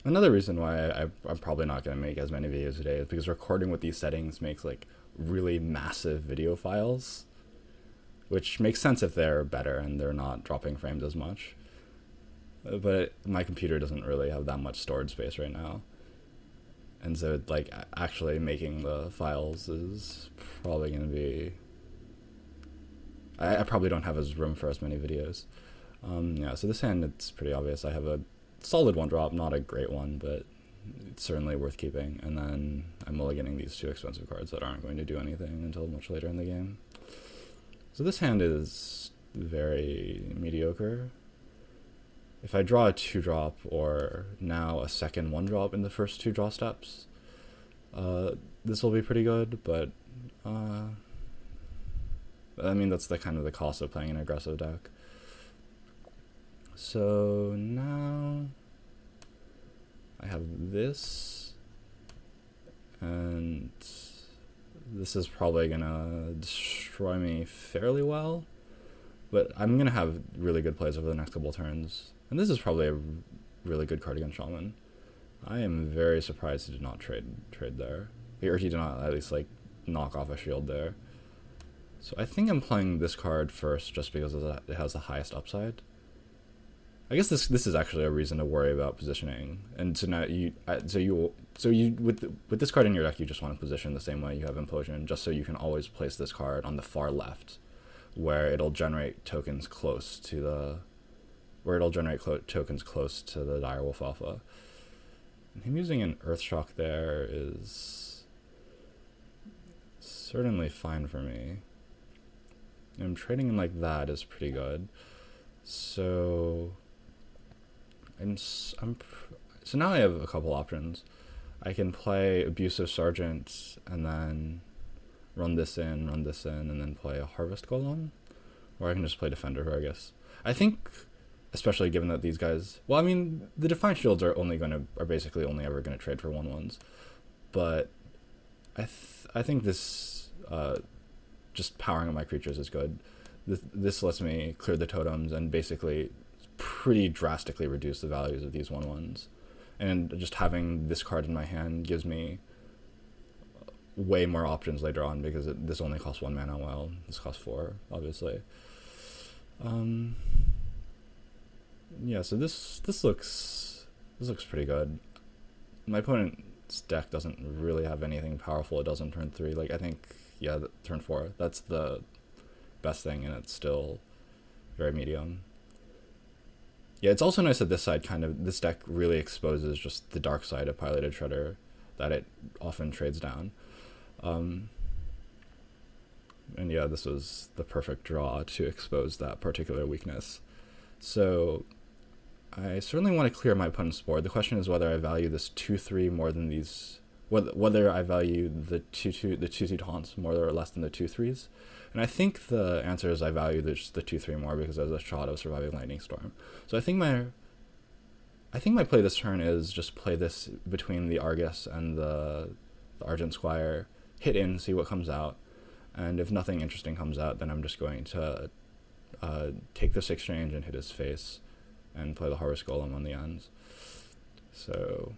Another reason why I'm probably not going to make as many videos today is because recording with these settings makes like really massive video files, which makes sense if they're better and they're not dropping frames as much. But my computer doesn't really have that much storage space right now. And so, like, actually making the files is probably going to be. I probably don't have as room for as many videos. Yeah, so this hand, it's pretty obvious. I have a solid one drop, not a great one, but it's certainly worth keeping. And then I'm mulliganing these two expensive cards that aren't going to do anything until much later in the game. So this hand is very mediocre. If I draw a 2-drop or now a second 1-drop in the first 2 draw steps, this will be pretty good, but I mean, that's the kind of the cost of playing an aggressive deck. So now I have this, and this is probably gonna destroy me fairly well, but I'm gonna have really good plays over the next couple turns. And this is probably a really good card against Shaman. I am very surprised he did not trade there, or he did not at least like knock off a shield there. So I think I'm playing this card first just because it has the highest upside. I guess this is actually a reason to worry about positioning. And so now you with this card in your deck, you just want to position the same way you have Implosion, just so you can always place this card on the far left, where it'll generate tokens close to the Direwolf Alpha. And him using an Earthshock there is certainly fine for me. And trading him like that is pretty good. So so now I have a couple options. I can play Abusive Sergeant and then run this in, and then play a Harvest Golem, or I can just play Defender Vargas. I think, especially given that these guys, well, I mean, the Defiant Shields are basically only ever gonna trade for 1/1s, but I think this just powering up my creatures is good. This lets me clear the totems and basically pretty drastically reduce the values of these 1/1s. And just having this card in my hand gives me way more options later on, because this only costs 1 mana while this costs 4, obviously. Yeah, so this looks pretty good. My opponent's deck doesn't really have anything powerful it does on turn 3. Like, I think, yeah, turn 4, that's the best thing, and it's still very medium. Yeah, it's also nice that this deck really exposes just the dark side of Piloted Shredder that it often trades down. And yeah, this was the perfect draw to expose that particular weakness. So I certainly want to clear my opponent's board. The question is whether I value this 2/3 more than these, whether I value the 2/2 taunts more or less than the 2/3s. And I think the answer is I value the 2/3 more because there's a shot of surviving Lightning Storm. So I think my play this turn is just play this between the Argus and the Argent Squire, hit in, see what comes out, and if nothing interesting comes out, then I'm just going to take this exchange and hit his face, and play the Harvest Golem on the ends. So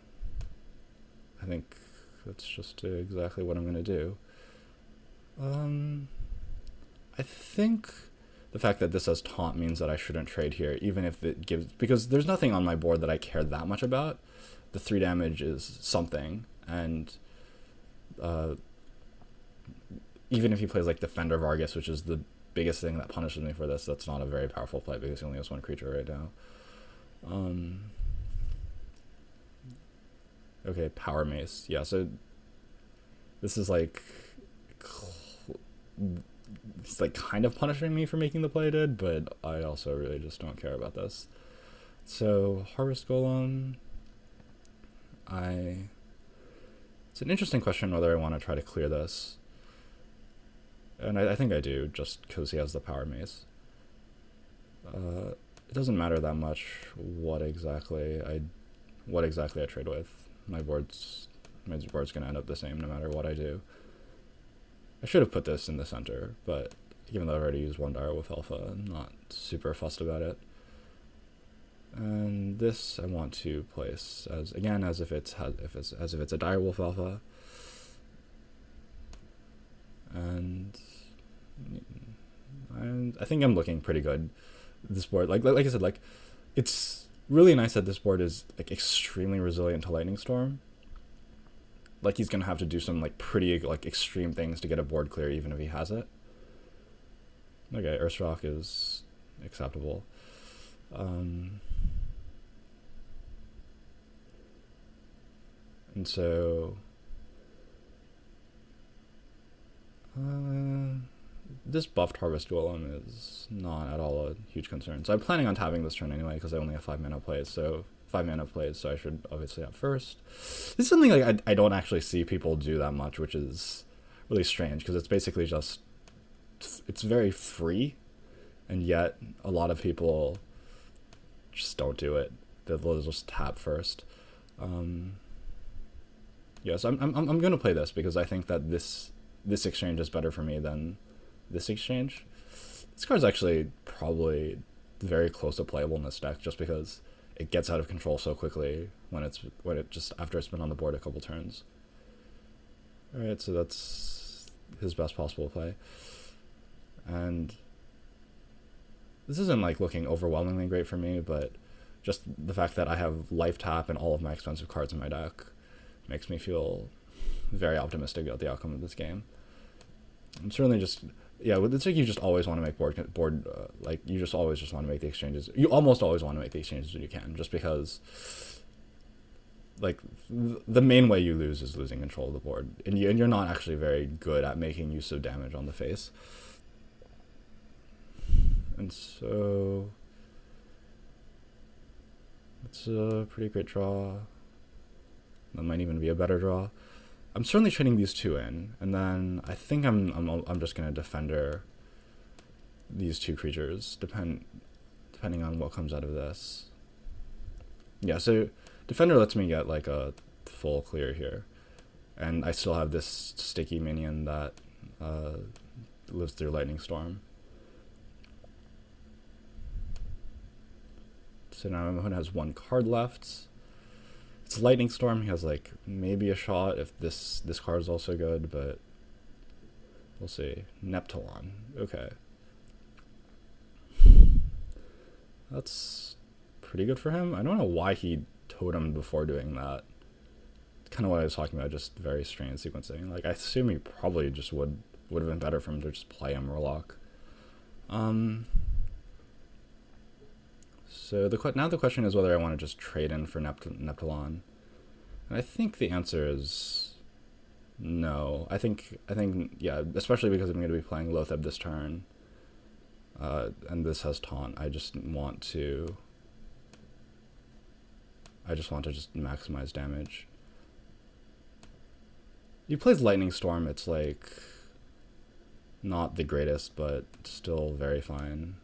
I think that's just exactly what I'm going to do. I think the fact that this has taunt means that I shouldn't trade here, even if it gives, because there's nothing on my board that I care that much about. The 3 damage is something, and even if he plays like Defender Vargas, which is the biggest thing that punishes me for this, that's not a very powerful play because he only has 1 creature right now. Okay, Power Mace. Yeah, so this is like, it's like kind of punishing me for making the play I did, but I also really just don't care about this. So Harvest Golem, it's an interesting question whether I want to try to clear this, and I think I do, just because he has the Power Mace. It doesn't matter that much what exactly I trade with. My board's gonna end up the same no matter what I do. I should have put this in the center, but even though I've already used 1 Direwolf Alpha, I'm not super fussed about it. And this I want to place as again as if it's as if it's a direwolf alpha. And I think I'm looking pretty good. This board, like I said, like it's really nice that this board is like extremely resilient to Lightning Storm. Like he's gonna have to do some like pretty like extreme things to get a board clear, even if he has it. Okay, Earthshock is acceptable. And so this buffed Harvest Golem is not at all a huge concern. So I'm planning on tapping this turn anyway because I only have 5 mana plays. So 5 mana plays, so I should obviously have first. This is something like I don't actually see people do that much, which is really strange because it's basically just it's very free, and yet a lot of people just don't do it. They'll just tap first. Yeah, so I'm gonna play this because I think that this exchange is better for me than this exchange. This card's actually probably very close to playable in this deck just because it gets out of control so quickly when it just after it's been on the board a couple turns. Alright, so that's his best possible play. And this isn't like looking overwhelmingly great for me, but just the fact that I have life tap and all of my expensive cards in my deck makes me feel very optimistic about the outcome of this game. I'm certainly just, yeah, with this deck you just always want to make board like you just always just want to make the exchanges. You almost always want to make the exchanges when you can, just because like the main way you lose is losing control of the board, and you're not actually very good at making use of damage on the face. And so it's a pretty great draw. That might even be a better draw. I'm certainly trading these two in, and then I think I'm just gonna Defender these two creatures, depending on what comes out of this. Yeah, so Defender lets me get like a full clear here, and I still have this sticky minion that lives through Lightning Storm. So now my opponent has one card left. It's Lightning Storm. He has like maybe a shot if this card is also good, but we'll see. Neptulon. Okay. That's pretty good for him. I don't know why he totemed before doing that. Kind of what I was talking about, just very strange sequencing. Like I assume he probably just would have been better for him to just play a Murloc. So now the question is whether I want to just trade in for Neptulon. And I think the answer is no. I think yeah, especially because I'm going to be playing Loatheb this turn. And this has taunt. I just want to just maximize damage. He plays Lightning Storm, it's like not the greatest, but still very fine.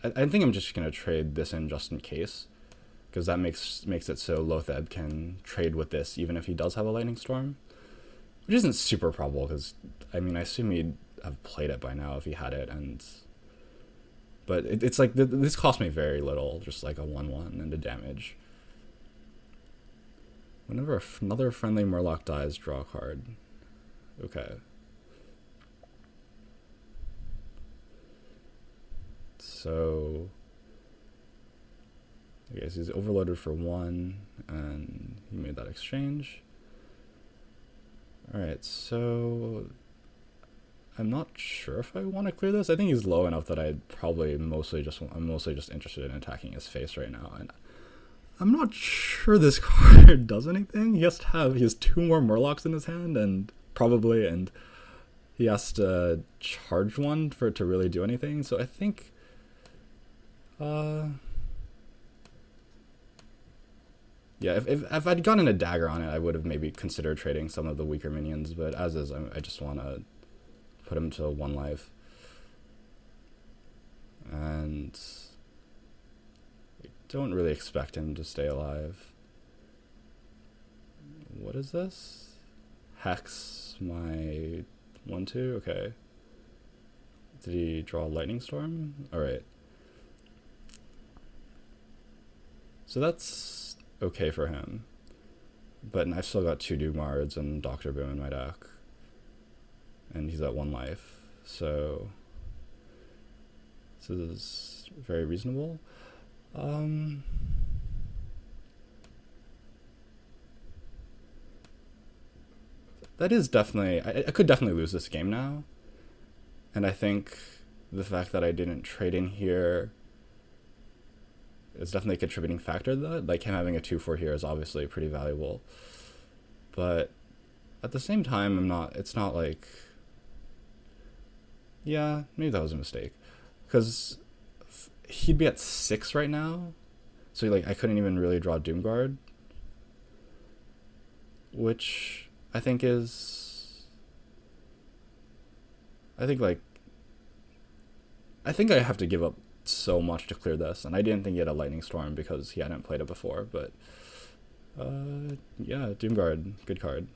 I think I'm just gonna trade this in just in case, because that makes it so Loatheb can trade with this even if he does have a Lightning Storm, which isn't super probable because I mean I assume he'd have played it by now if he had it, but it's like this cost me very little, just like a 1/1 and a damage. Whenever another friendly Murloc dies, draw a card. Okay. So, I guess he's overloaded for 1, and he made that exchange. Alright, so I'm not sure if I want to clear this. I think he's low enough that I'm mostly just interested in attacking his face right now, and I'm not sure this card does anything. He has 2 more Murlocs in his hand, and he has to charge one for it to really do anything. So I think yeah, if I'd gotten a dagger on it, I would have maybe considered trading some of the weaker minions, but as is, I just want to put him to 1 life. And I don't really expect him to stay alive. What is this? Hex my 1/2? Okay. Did he draw Lightning Storm? Alright. So that's okay for him. But I've still got 2 Doomguards and Doctor Boom in my deck. And he's at 1 life. So this is very reasonable. That is definitely... I could definitely lose this game now. And I think the fact that I didn't trade in here is definitely a contributing factor to that. Like, him having a 2/4 here is obviously pretty valuable. But at the same time, it's not like... Yeah, maybe that was a mistake. Because he'd be at 6 right now. So, like, I couldn't even really draw Doomguard. Which I think is... I think I have to give up so much to clear this, and I didn't think he had a Lightning Storm because he hadn't played it before, but yeah, Doomguard, good card.